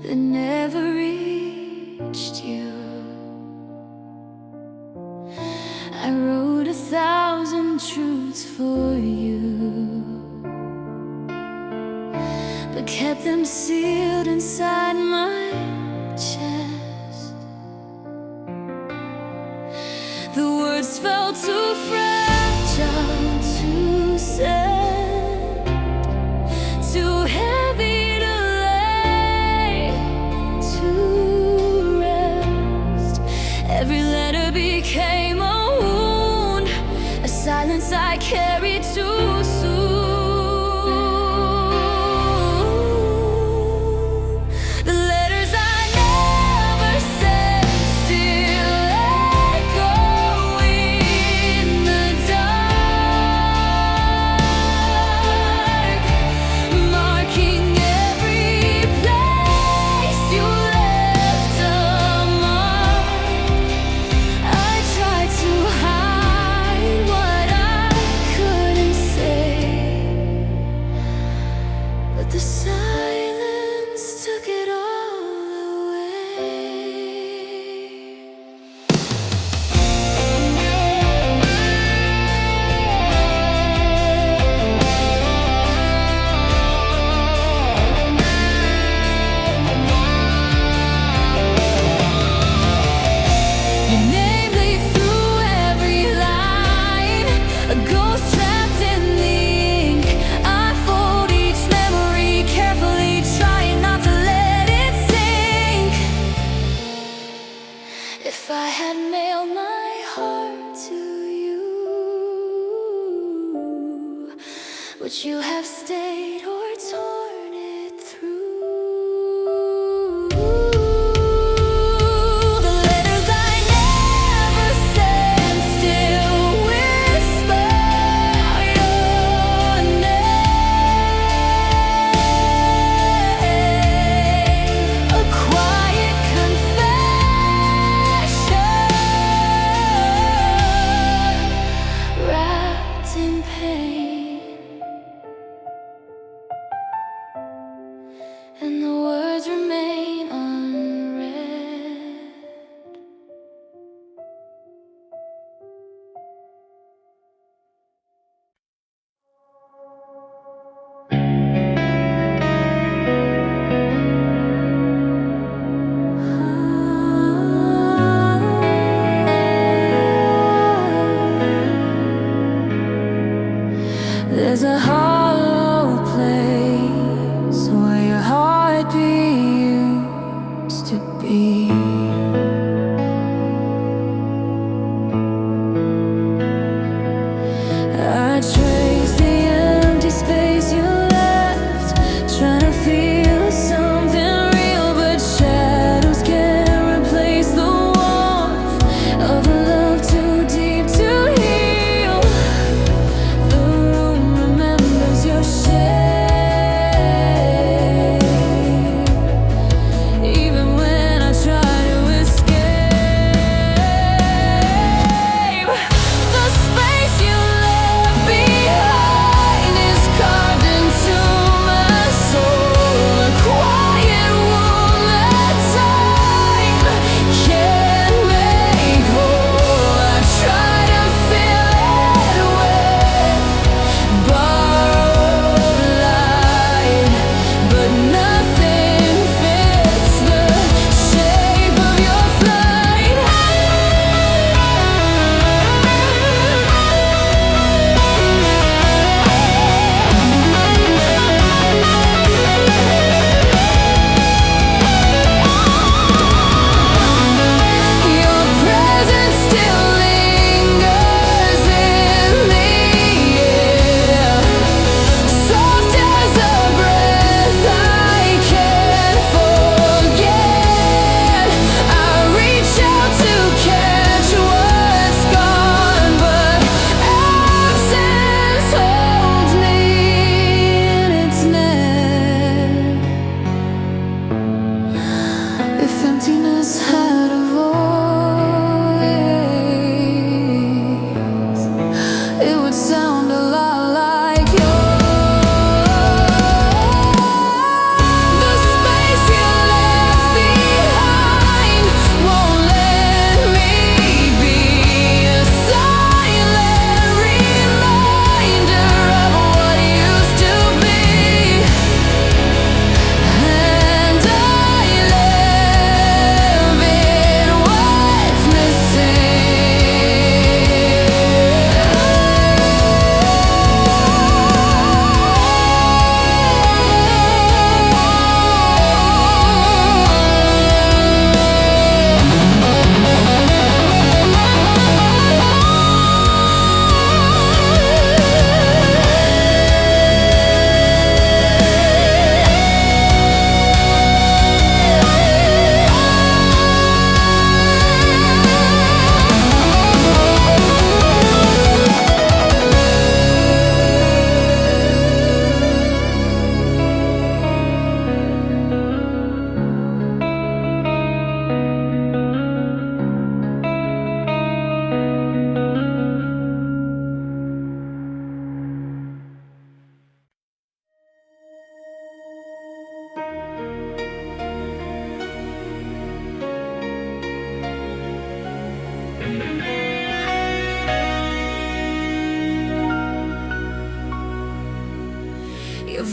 that never reached you. I wrote 1,000 truths for you, but kept them sealed inside my chest. The words felt too fragile to send, too heavy to lay to rest. Every letter became a wound, a silence I carried too soon. The silence took it all away. Your name lay through every line, a ghost trapped in the ink. I fold each memory carefully, trying not to let it sink. If I had mailed my heart to you, would you have stayed or torn it through? The letters I never sent still whisper your name, a quiet confession wrapped in pain.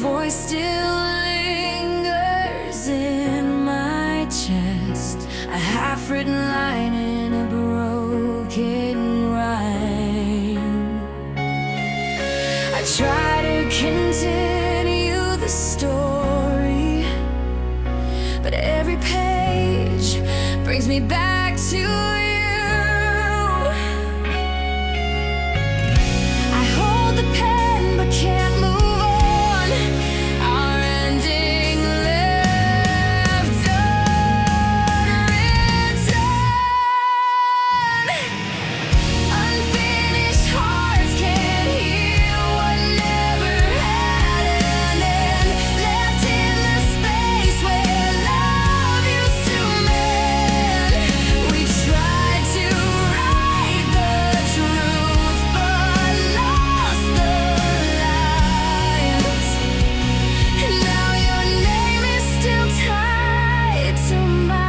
voice still lingers in my chest, a half-written line in a broken rhyme. I try to continue the story, but every page brings me back to you. I hold the pen but can't move on. Our ending left unwritten. Unfinished hearts can't heal what never had an end. Left in the space where love used to mend. We tried to write the truth but lost the lines. And now your name is still tied to mine.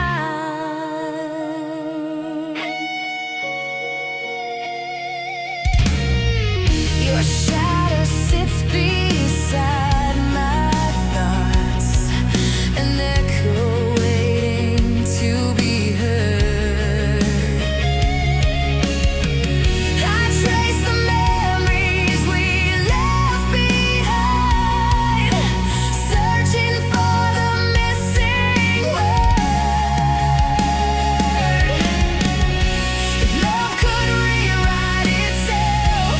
Your shadow sits beside my thoughts, an echo waiting to be heard. I trace the memories we left behind, searching for the missing word. If love could rewrite itself,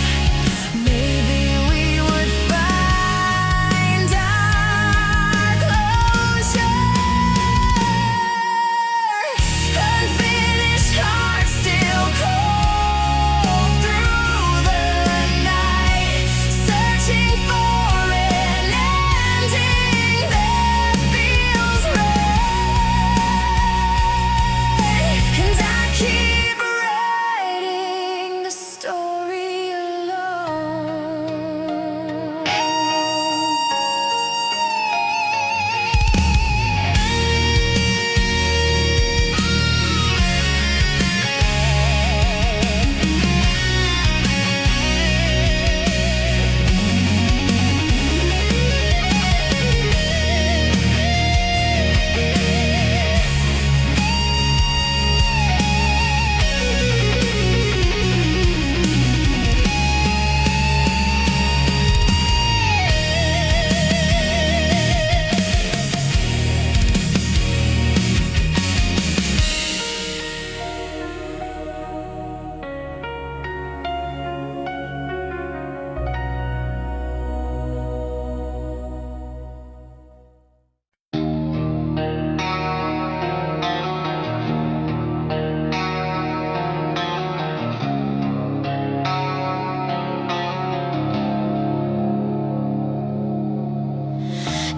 maybe we would find our closure. Unfinished hearts still cold through the night, searching for an ending that feels right. And I keep writing the story alone.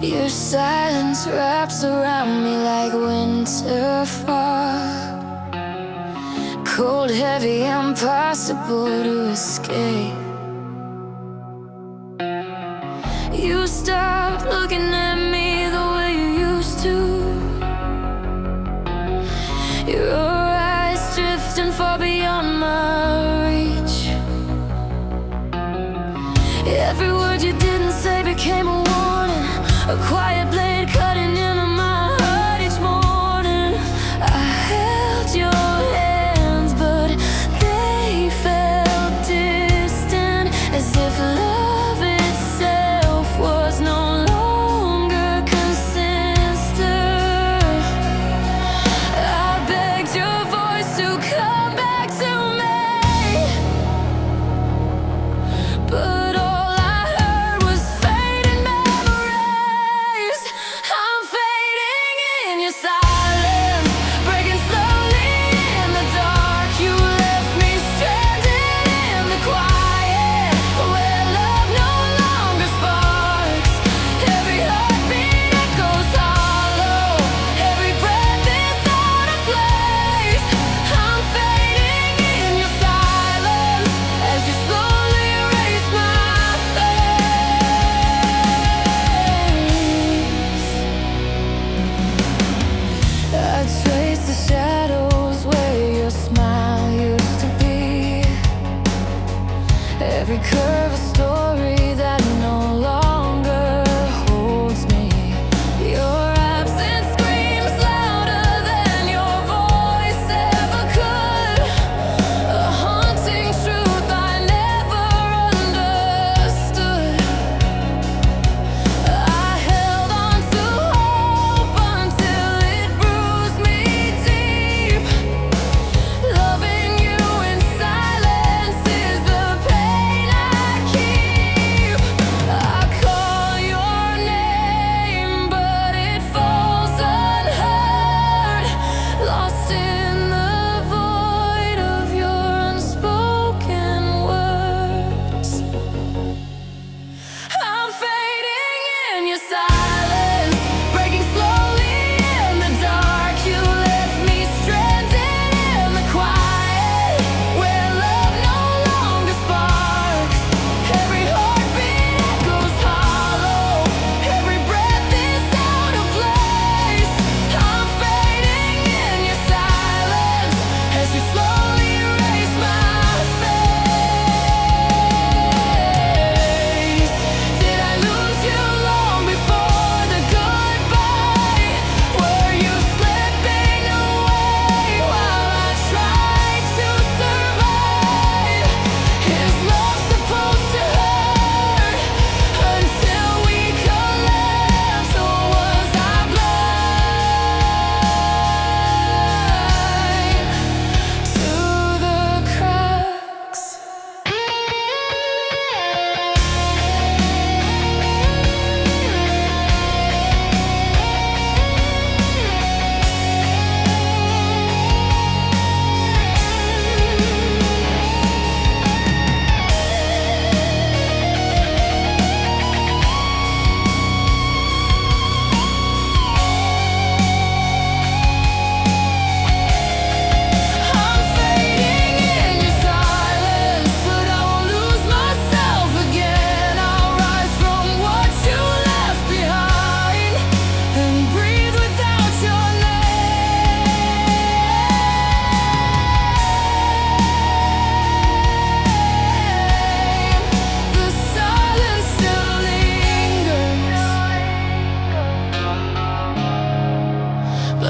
Your silence wraps around me like winter fog, cold, heavy, impossible to escape. You stopped looking at me the way you used to. Your eyes drifting far beyond my reach. Every word you didn't say became a warning, a quiet blade cutting into my heart each morning. I held your hands, but they felt distant, as if love itself was no longer consistent. I begged your voice to come back to me, but all I heard was fading memories. I'm fading in your silence, breaking slowly in the dark. You left me stranded in the quiet, where love no longer sparks. Every heartbeat echoes hollow, every breath is out of place. I'm fading in your silence, as you slowly erase my face.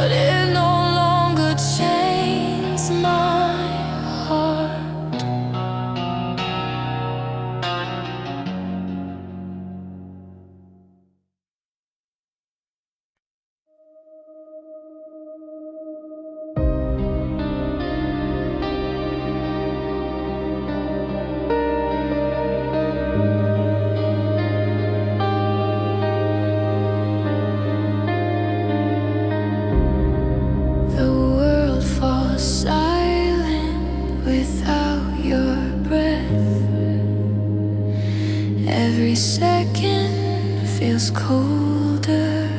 but it no longer chains my heart. The world falls silent without your breath. Every second feels colder.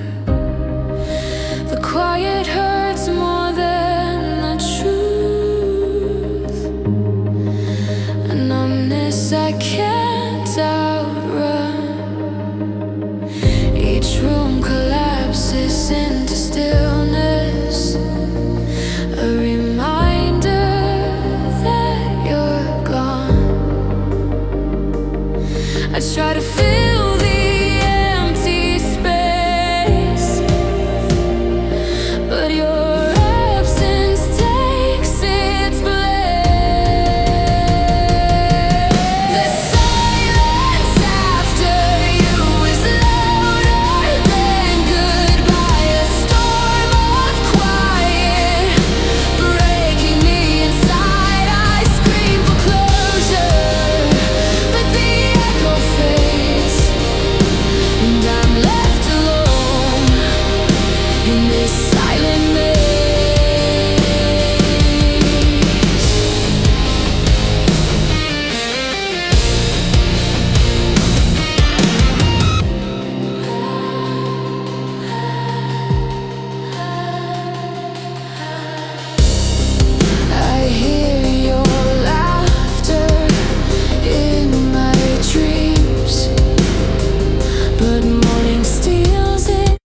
The quiet hurts more than the truth. A numbness I can't outrun. Each room collapses into stillness, a reminder that you're gone. I try to fill the empty space, but your absence takes its place. The silence after you is louder than goodbye, a storm of quiet breaking me inside. I scream for closure, but the echo fades, and I'm left alone in this silent maze. I hear your laughter in my dreams, but morning steals it.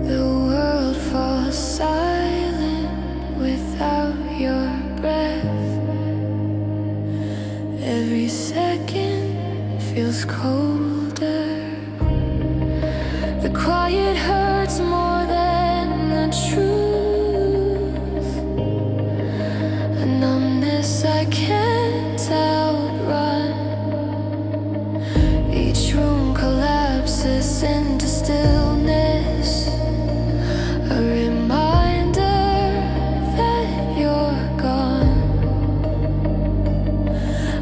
The world falls silent without your breath. Every second feels colder. The quiet hurts more than the truth. A numbness I can't outrun. Each room collapses into stillness, a reminder that you're gone.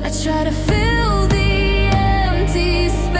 I try to fill the empty space,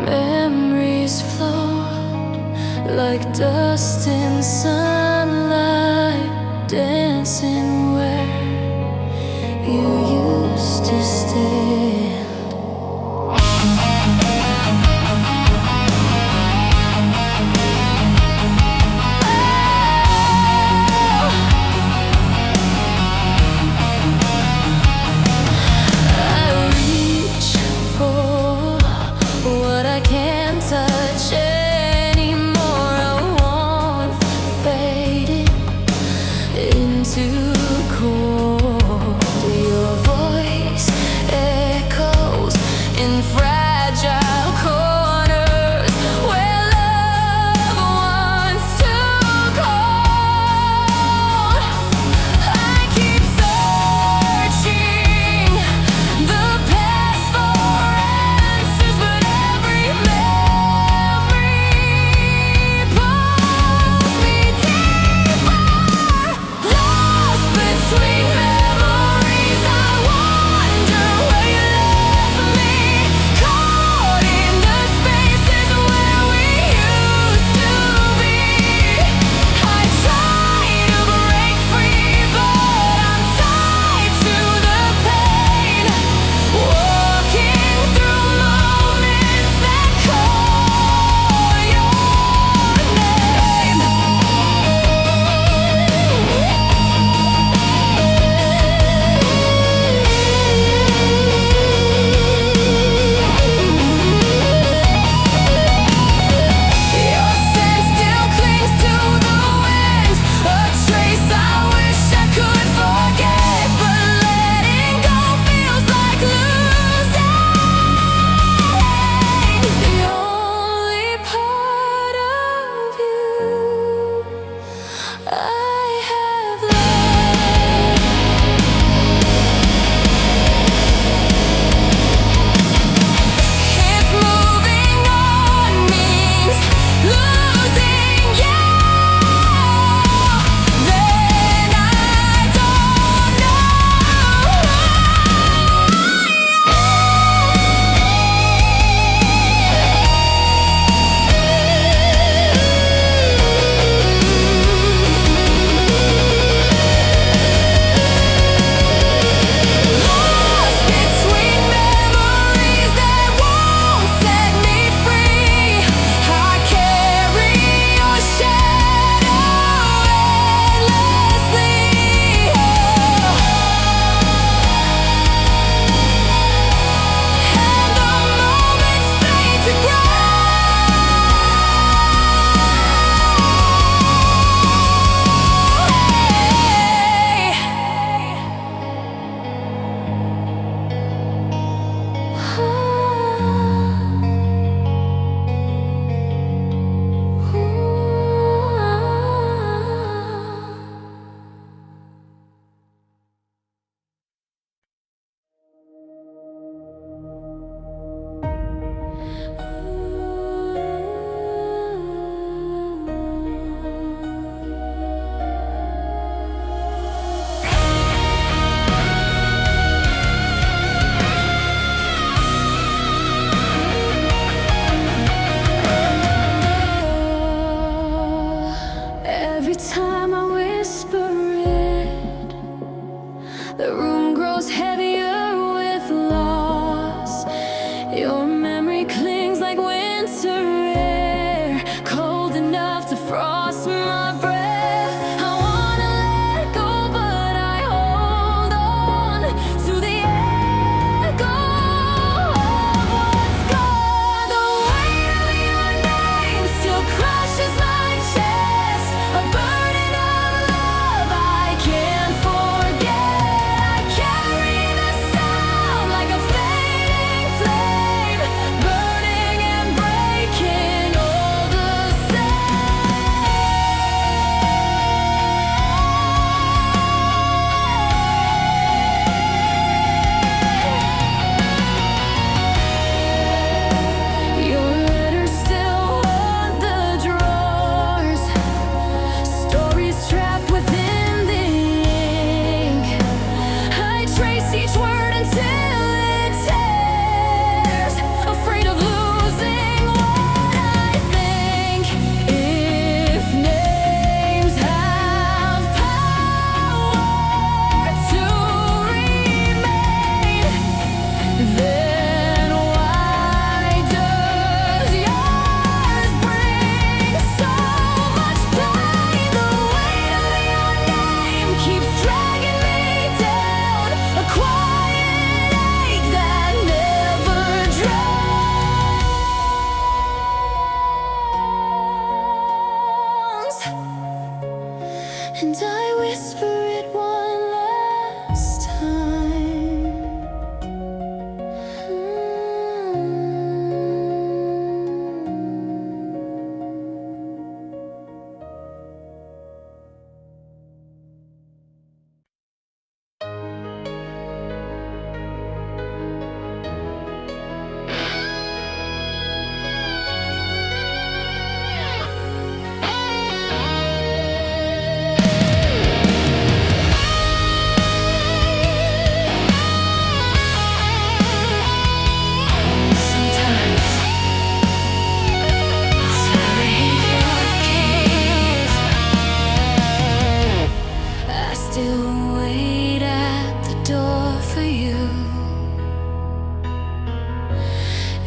Memories float like dust in sunlight, dancing where you used to stand. I reach for what I can't touch anymore. A warmth fading into cold. Your voice and I whisper it one last time.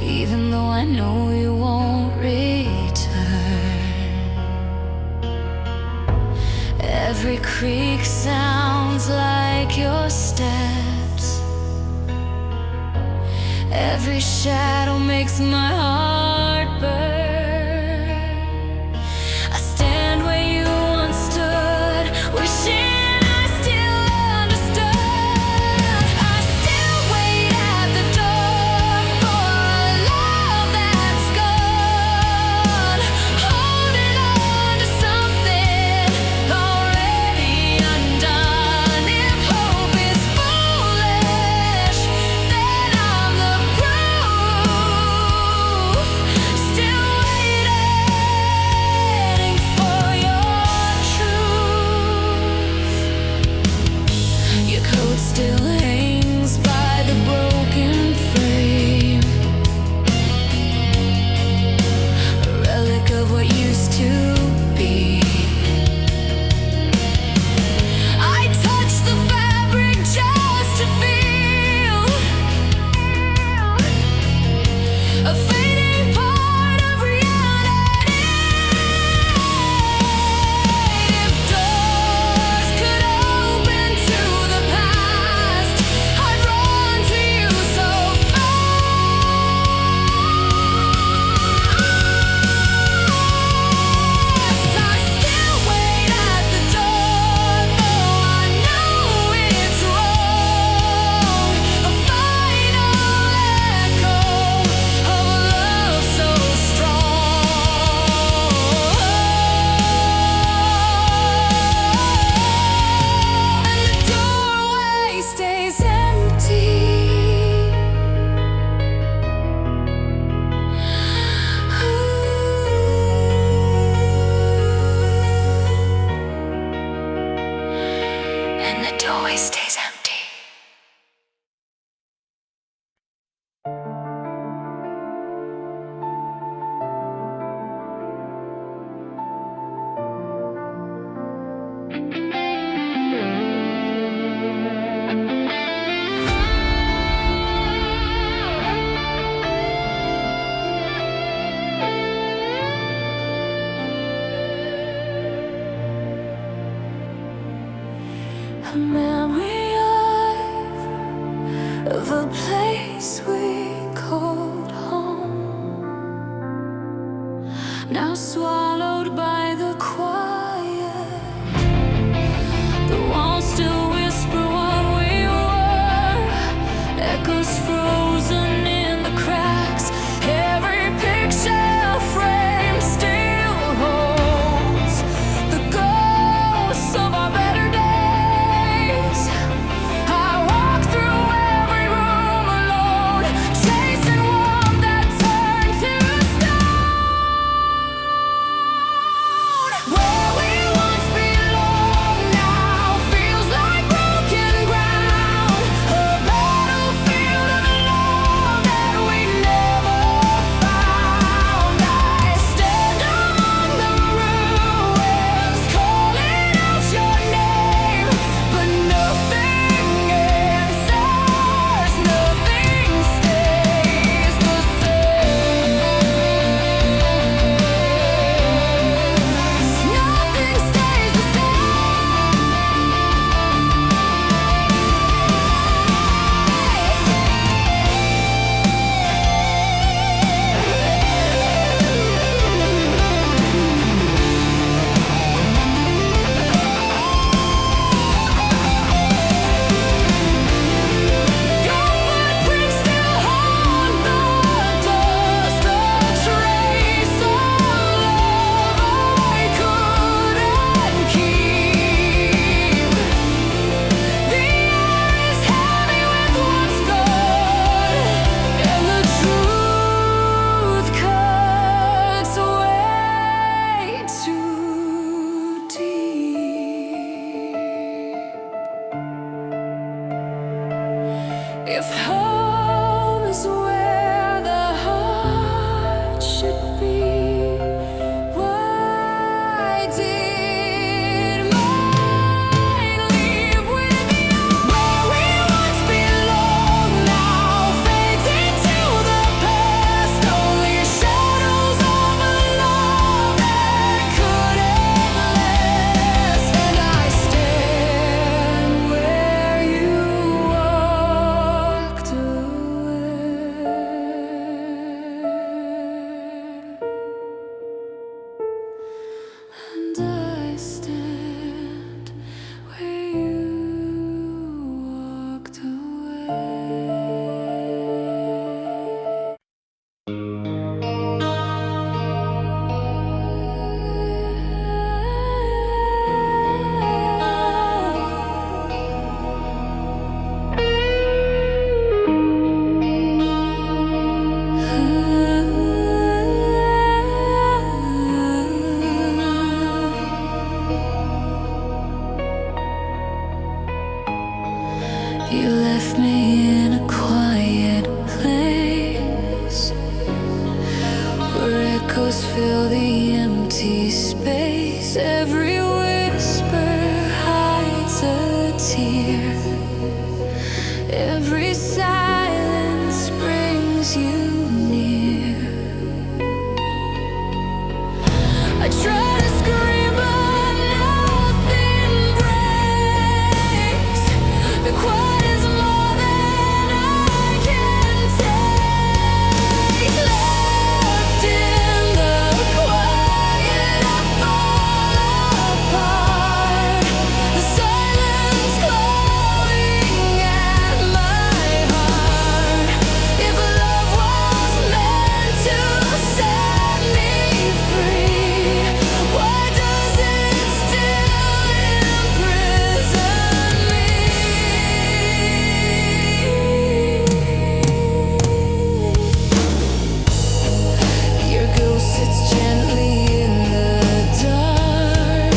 Even though I know you won't return, every creak sounds like your steps. Every shadow makes my heart burn. I stand where you once stood, wishing still hangs by the broken frame, a relic of what used to be. I touch the fabric just to feel a fading part of reality. If doors could open to the past, I'd run to you so fast. I still wait at the door, though I know it's wrong. A final echo of a love so strong. And the doorway stays empty. And the doorway stays empty. A memory of a place we called home, now swallowed by the quiet. The walls still whisper what we were, echoes frozen in the cracks. Every picture frame still holds the ghosts of our better days. I walk through every room alone, chasing warmth that turned to stone. Echoes fill the empty space. Every whisper hides a tear. Every silence brings you near. I try to scream, but nothing breaks. The quiet is more than I can take. Left in the quiet, I fall apart. The silence clawing at my heart. If love was meant to set me free, why does it still imprison me? Your ghost sits gently in the dark,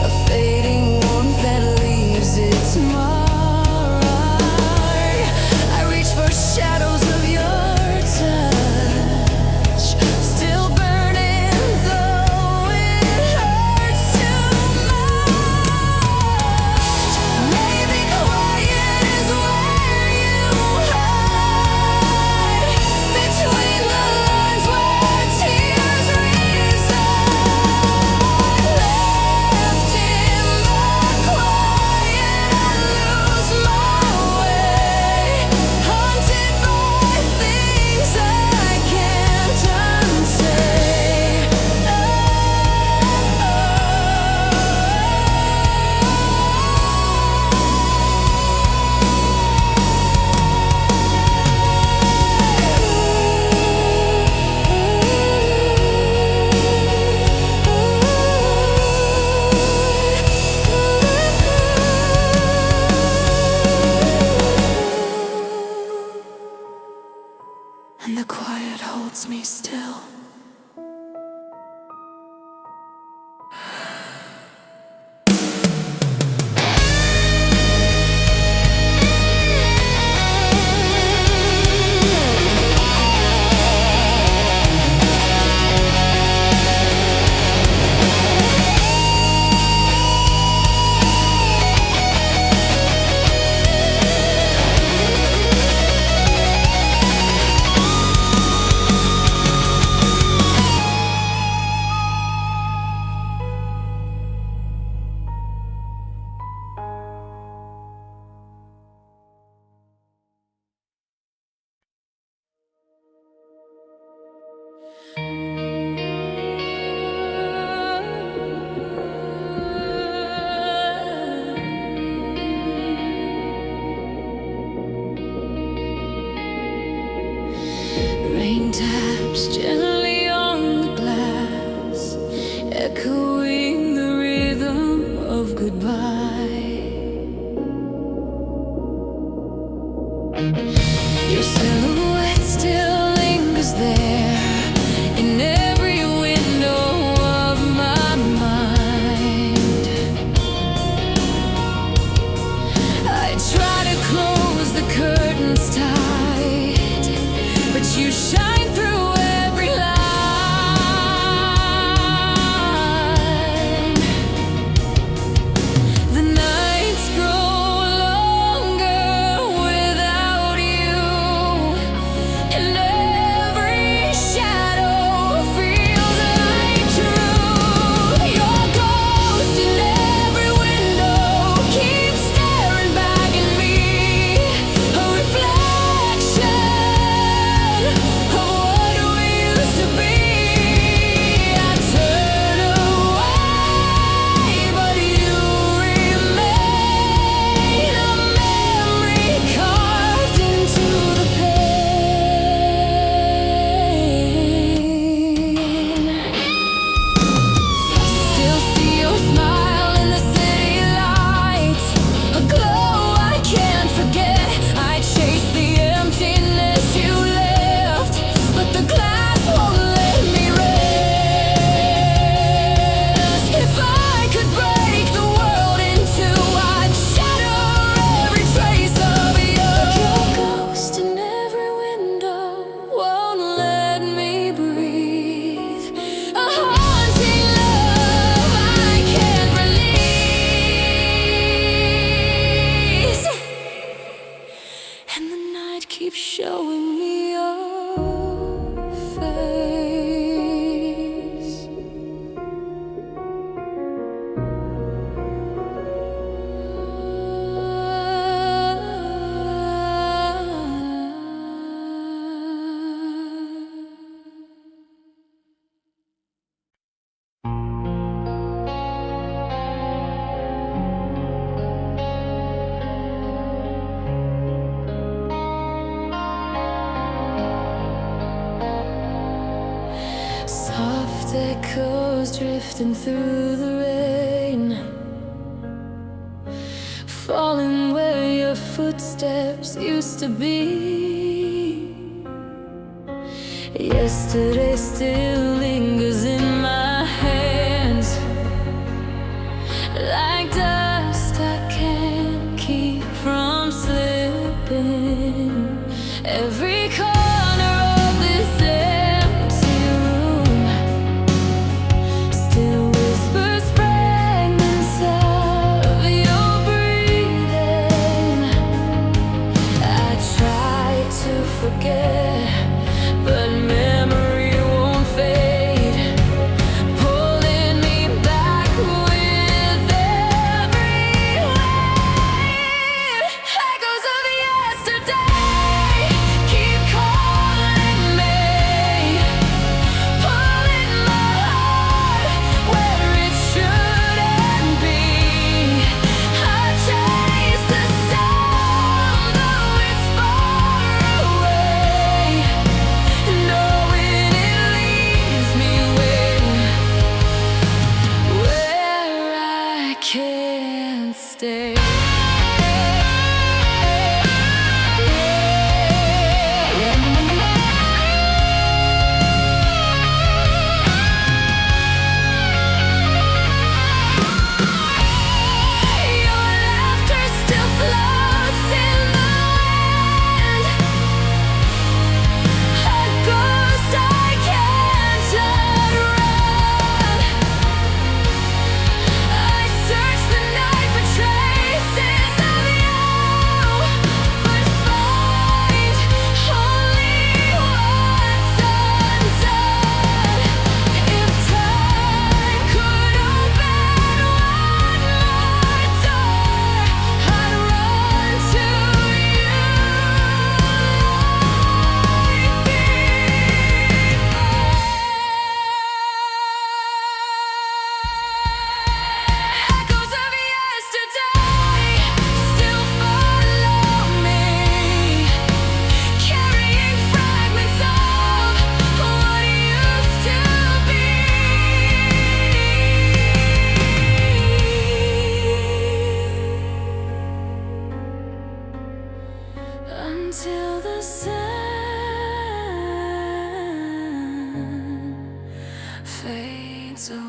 a fading warmth that leaves its mark. I reach for shadows of your touch, still burning though it hurts too much. Maybe quiet is where you hide, between the lines where tears reside. Left in the quiet, I lose my way, haunted by things I can't unsay. And the quiet holds me still. lost echoes drifting through the rain, falling where your footsteps used to be. Yesterday still lingers in my hands, like dust I can't keep from slipping. Every corner of this empty room still whispers fragments of your breathing. I try to forget, but memory won't fade, pulling me back with every wave. Echoes of yesterday keep calling me, pulling my heart where it shouldn't be. I chase the sound, though it's far away, knowing it leaves me where I can't stay. Your laughter still floats in the wind, a ghost I can't outrun. I search the night for traces of you, but find only what's undone. If time could open one more door, I'd run to you like before. Echoes of yesterday still follow me, carrying fragments of what used to be. Until the sun fades away.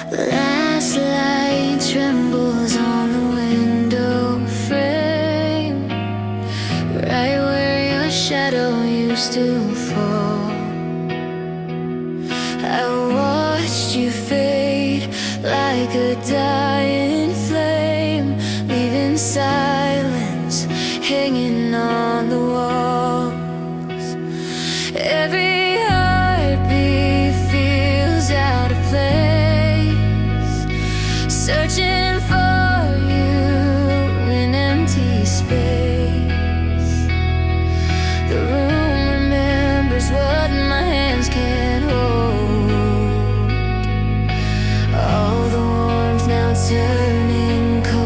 Last light trembles on the window frame, right where your shadow used to fall. I watched you fade like a dying flame, leaving silence hanging on the walls. Every heartbeat feels out of place, searching for you in empty space. The room remembers what my hands can't hold. All the warmth now turning cold.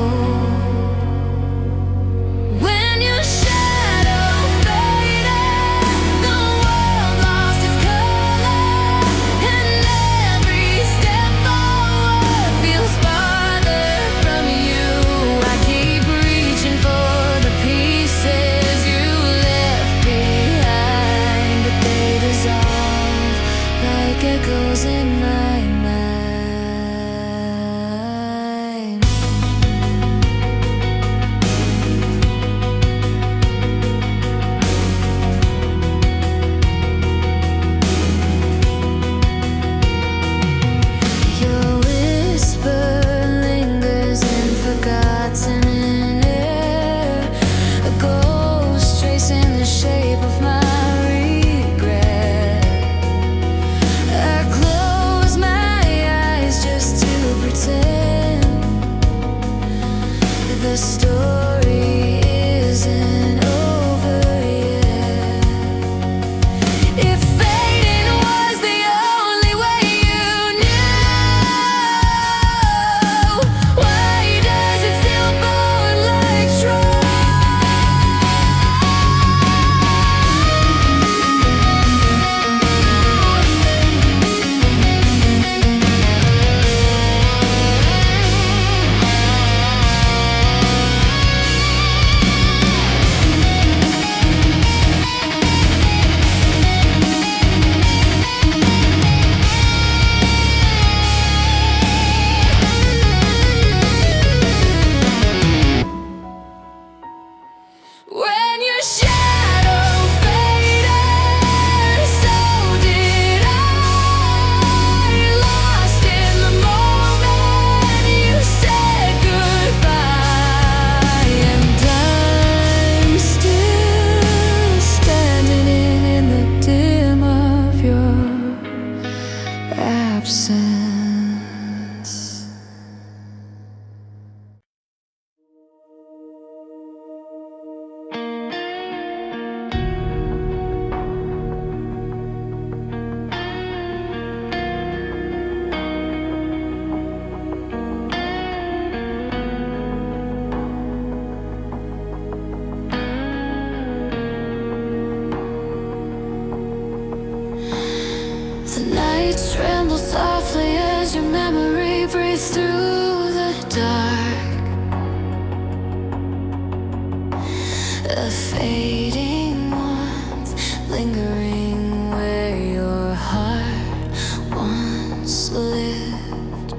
When your shadow faded, the world lost its color, and every step forward feels farther from you. I keep reaching for the pieces you left behind, but they dissolve like echoes in my mind. Your whisper lingers in forgotten air, a ghost tracing the shape of my regret. I close my absence. The nights tremble softly as your memory breathes through the dark. A fading warmth lingering where your heart once lived.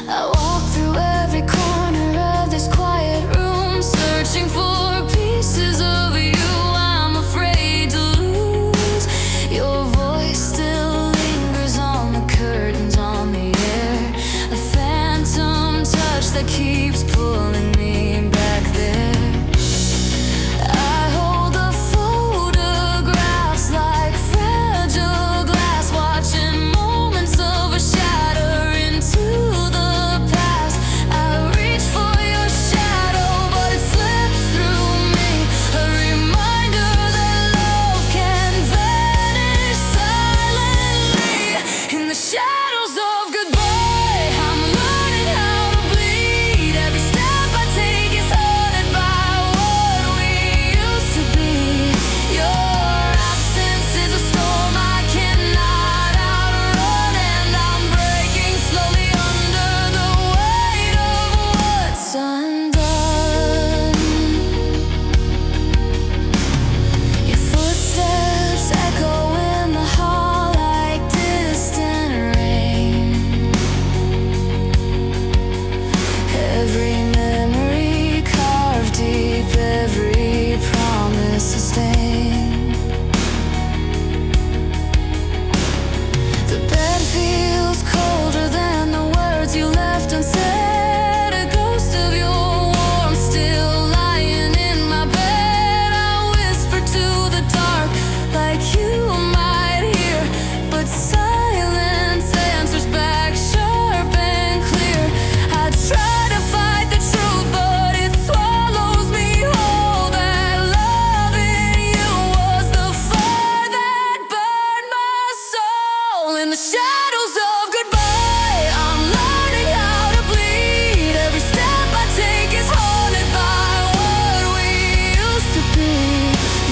I walk through every corner of this quiet room, searching for pieces of you I'm afraid to lose. Your voice still lingers on the curtains, on the air, a phantom touch that keeps pulling me back there. I hold the photographs like fragile glass, watching moments overshatter into the past. I reach for your shadow, but it slips through me, a reminder that love can vanish silently in the shadows of goodbye. I'm learning how to bleed. Every step I take is haunted by what we used to be. Your absence is a storm I cannot outrun, and I'm breaking slowly under the weight of what's undone. Your footsteps echo in the hall like distant rain. Every memory carved deep, every promise sustained. The bed feels colder than the words you left unsaid. A ghost of your warmth still lying in my bed. I whisper to the dark like you might hear, but silence answers back sharp and clear. I try to fight the truth, but it swallows me whole. That loving you was the fire that burned my soul. In the shadows of goodbye, I'm learning how to bleed. Every step I take is haunted by what we used to be.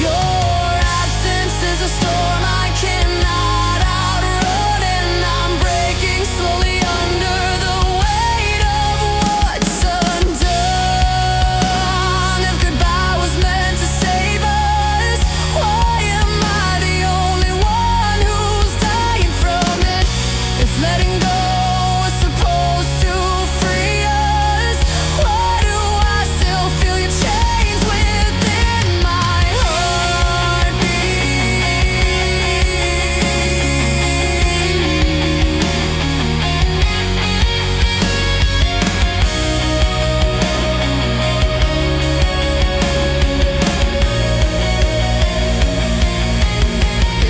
Your absence is a storm I cannot outrun, and I'm breaking slowly under the weight of what's undone. If goodbye was meant to save us, why am I the only one who's dying from it? If letting go was supposed to free us, why do I still feel your chains within my heartbeat?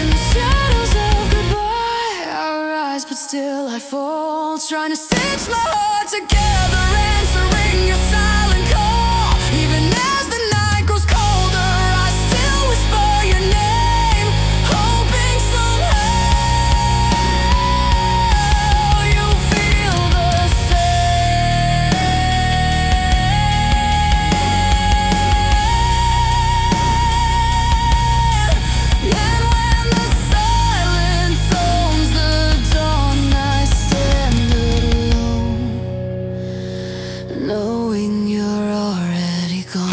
In the shadows of goodbye, I rise, but still I fall, trying to stitch my heart together, answering your silent call. Even as the night grows colder, I still whisper your name, hoping somehow you feel the same. And when the silence owns the dawn, I stand alone, knowing you're already gone.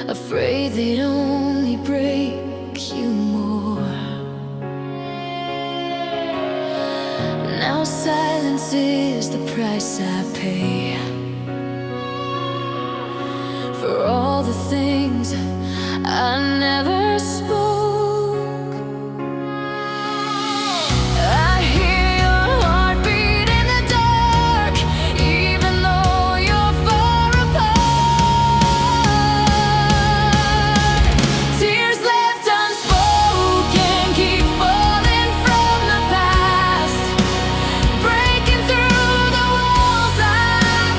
afraid they'd only break you more. Now silence is the price I pay for all the things I never spoke. I hear your heartbeat in the dark, even though you're far apart. Tears left unspoken keep falling from the past, breaking through the walls I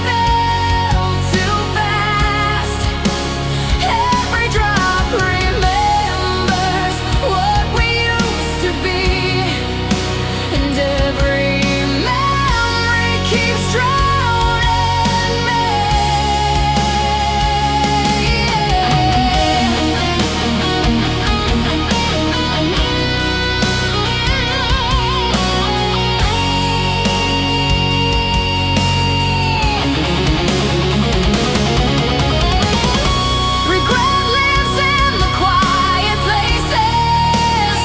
built too fast. Every drop remembers what we used to be, and every memory keeps drowning me. Regret lives in the quiet places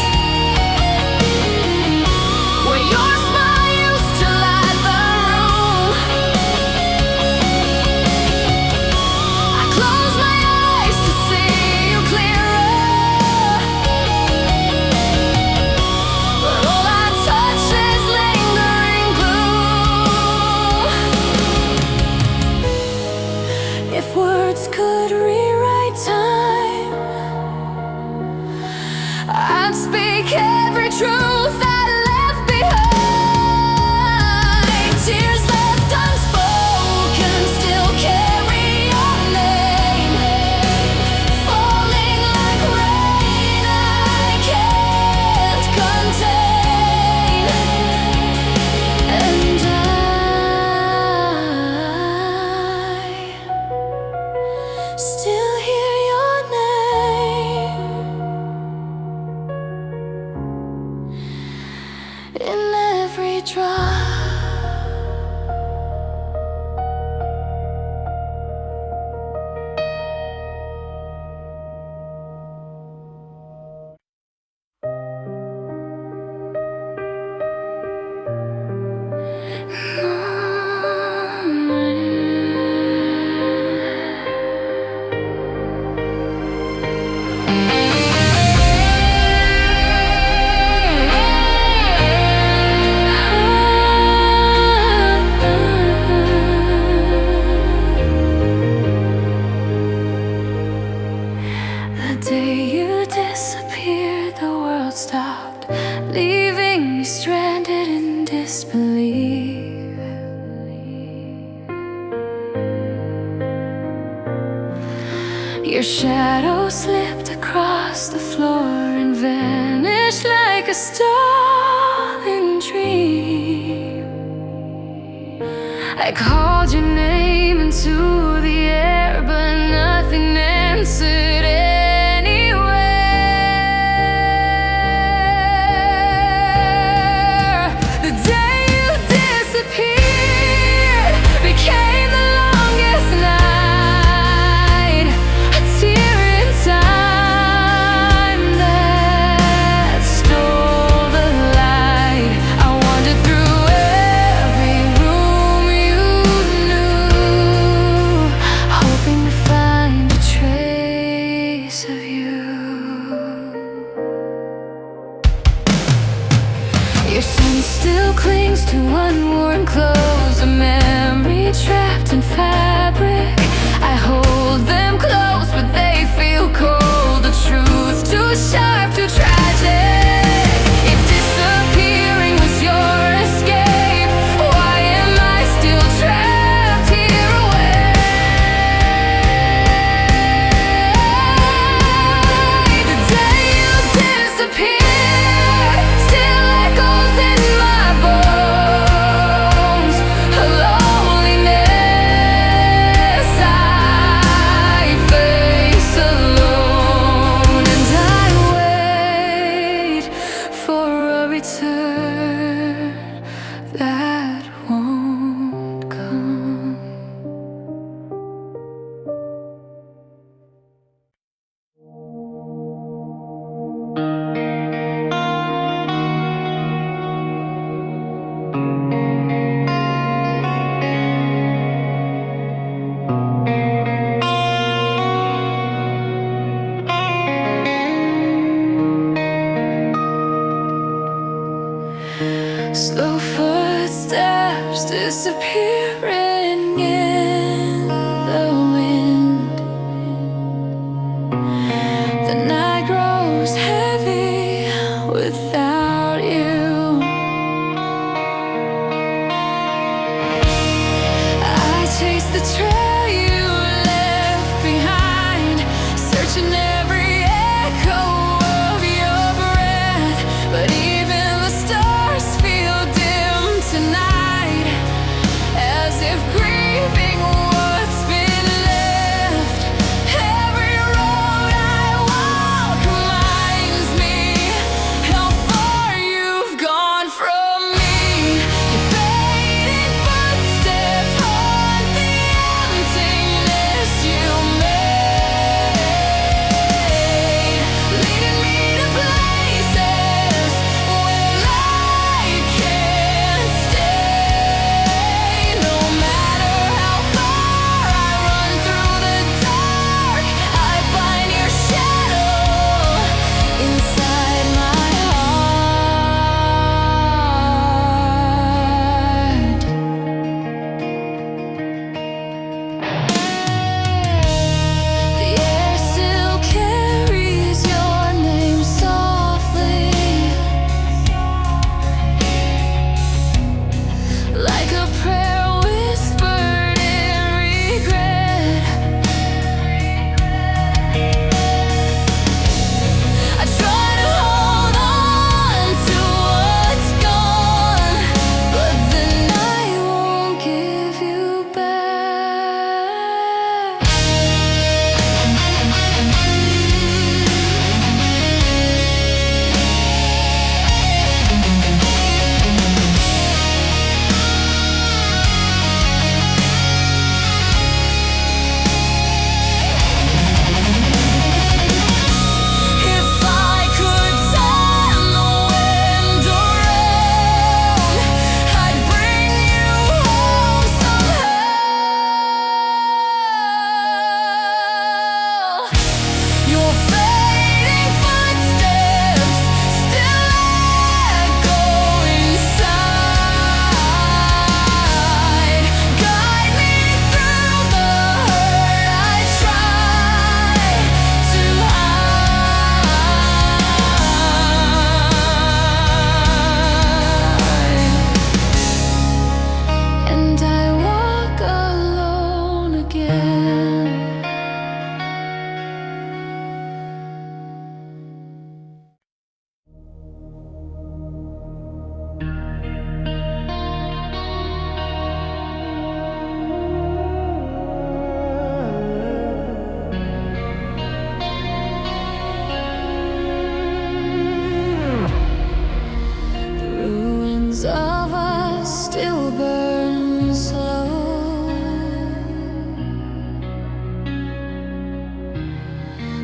where your smile used to light the room. I close my eyes to see you clearer, but all I touch is lingering gloom. If words could rewrite time, I'd speak every truth I left behind. Tears left unspoken still carry your name, falling like rain I can't contain. And I still hear your name in every drop. The day you disappeared, the world stopped, leaving me stranded in disbelief. Your shadow slipped across the floor and vanished like a stolen dream. I called your name into the air, but nothing answered anywhere. The day you disappeared became the longest night, a tear in time that stole the light. I wandered through every room you knew,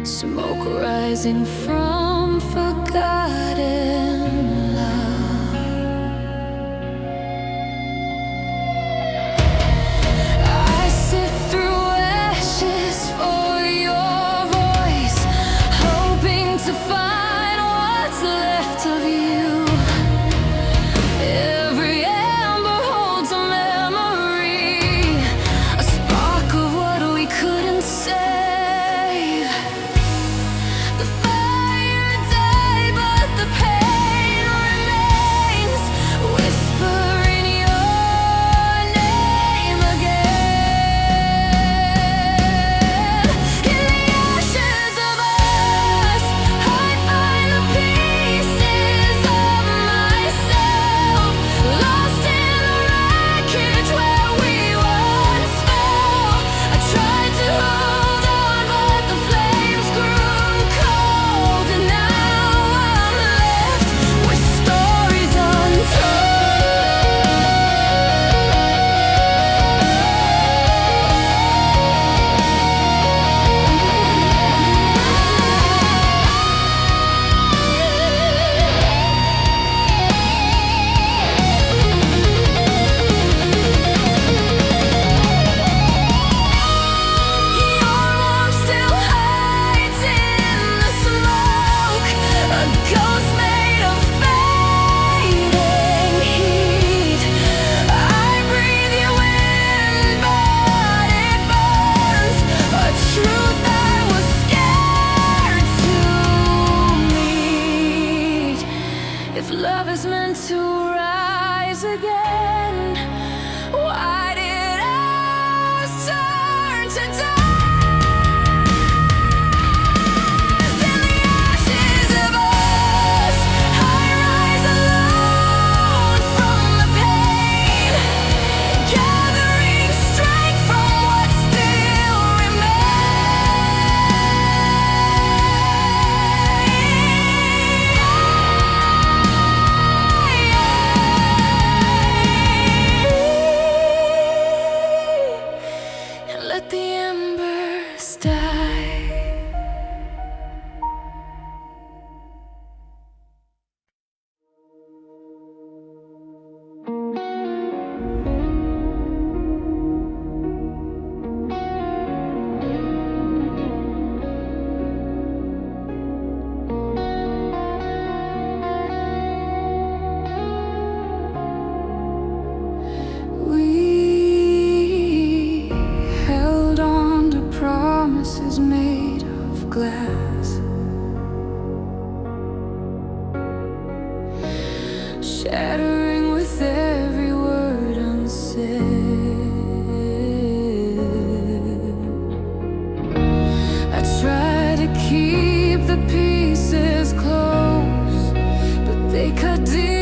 smoke rising from forgotten love. I sift through ashes for your voice, hoping to find what's left of you. Every ember holds a memory, a spark of what we couldn't save. The fire died, but the pain remains, whispering your name again. In the ashes of us, I find the pieces of myself, lost in the wreckage where we once fell. I tried to hold on, but the flames grew cold, and now I'm left with stories untold. Your warmth still hides in the smoke, a ghost made of fading heat. I breathe you in, but it burns, a truth I was scared to meet. If love is meant to rise again, why did ours turn to dust? In the ashes of us, I rise alone from the pain, gathering strength from what still remains. And let the embers die. We held on to promises made of glass, shattering with every word unsaid. I tried to keep the pieces close, but they cut deep